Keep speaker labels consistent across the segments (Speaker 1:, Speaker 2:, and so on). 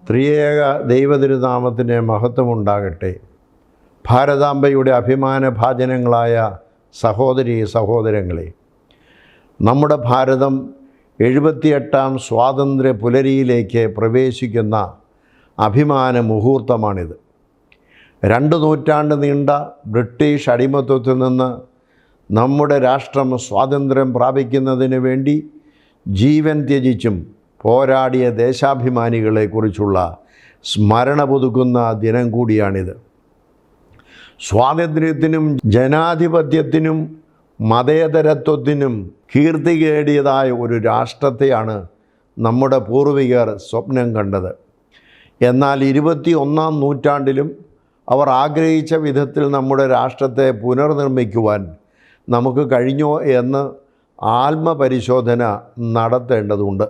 Speaker 1: ത്രിയേക ദൈവതിരുനാമത്തിന് മഹത്വമുണ്ടാകട്ടെ. ഭാരതാംബയുടെ അഭിമാനഭാജനങ്ങളായ സഹോദരീ സഹോദരങ്ങളെ, നമ്മുടെ ഭാരതം 78ാം സ്വാതന്ത്ര്യ പുലരിയിലേക്ക് പ്രവേശിക്കുന്ന അഭിമാന മുഹൂർത്തമാണിത്. 2 നൂറ്റാണ്ട് നീണ്ട ബ്രിട്ടീഷ് അടിമത്വത്തിൽ നിന്ന് നമ്മുടെ രാഷ്ട്രം സ്വാതന്ത്ര്യം പ്രാപിക്കുന്നതിന് വേണ്ടി ജീവൻ ത്യജിച്ചും പോരാടിയ ദേശാഭിമാനികളെക്കുറിച്ചുള്ള സ്മരണ പുതുക്കുന്ന ദിനം കൂടിയാണിത്. സ്വാതന്ത്ര്യത്തിനും ജനാധിപത്യത്തിനും മതേതരത്വത്തിനും കീർത്തി നേടിയതായ ഒരു രാഷ്ട്രത്തെയാണ് നമ്മുടെ പൂർവികർ സ്വപ്നം കണ്ടത്. എന്നാൽ 21ാം നൂറ്റാണ്ടിലും അവർ ആഗ്രഹിച്ച വിധത്തിൽ നമ്മുടെ രാഷ്ട്രത്തെ പുനർനിർമ്മിക്കുവാൻ നമുക്ക് കഴിഞ്ഞോ എന്ന് ആത്മപരിശോധന നടത്തേണ്ടതുണ്ട്.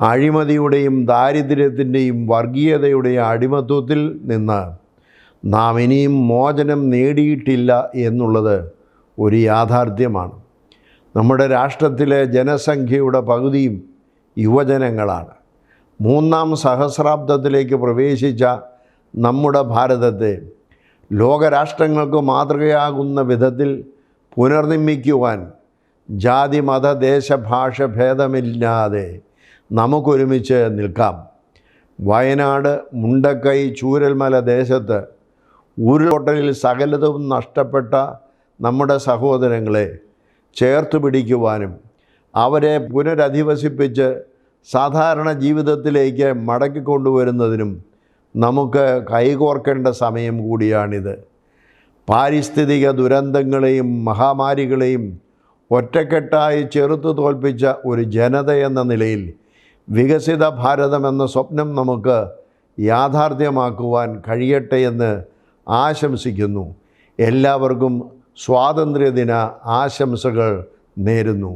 Speaker 1: അഴിമതിയുടെയും ദാരിദ്ര്യത്തിൻ്റെയും വർഗീയതയുടെയും അടിമത്വത്തിൽ നിന്ന് നാം ഇനിയും മോചനം നേടിയിട്ടില്ല എന്നുള്ളത് ഒരു യാഥാർത്ഥ്യമാണ്. നമ്മുടെ രാഷ്ട്രത്തിലെ ജനസംഖ്യയുടെ പകുതിയും യുവജനങ്ങളാണ്. 3ാം സഹസ്രാബ്ദത്തിലേക്ക് പ്രവേശിച്ച നമ്മുടെ ഭാരതത്തെ ലോകരാഷ്ട്രങ്ങൾക്ക് മാതൃകയാകുന്ന വിധത്തിൽ പുനർനിർമ്മിക്കുവാൻ ജാതി മത ദേശ ഭാഷ ഭേദമില്ലാതെ നമുക്കൊരുമിച്ച് നിൽക്കാം. വയനാട്, മുണ്ടക്കൈ, ചൂരൽമല ദേശത്ത് ഉരുൾപൊട്ടലിൽ സകലതും നഷ്ടപ്പെട്ട നമ്മുടെ സഹോദരങ്ങളെ ചേർത്ത് പിടിക്കുവാനും അവരെ പുനരധിവസിപ്പിച്ച് സാധാരണ ജീവിതത്തിലേക്ക് മടക്കിക്കൊണ്ടുവരുന്നതിനും നമുക്ക് കൈകോർക്കേണ്ട സമയം കൂടിയാണിത്. പാരിസ്ഥിതിക ദുരന്തങ്ങളെയും മഹാമാരികളെയും ഒറ്റക്കെട്ടായി ചെറുത്തു തോൽപ്പിച്ച ഒരു ജനതയെന്ന നിലയിൽ വികസിത ഭാരതം എന്ന സ്വപ്നം നമുക്ക് യാഥാർത്ഥ്യമാക്കുവാൻ കഴിയട്ടെ എന്ന് ആശംസിക്കുന്നു. എല്ലാവർക്കും സ്വാതന്ത്ര്യദിന ആശംസകൾ നേരുന്നു.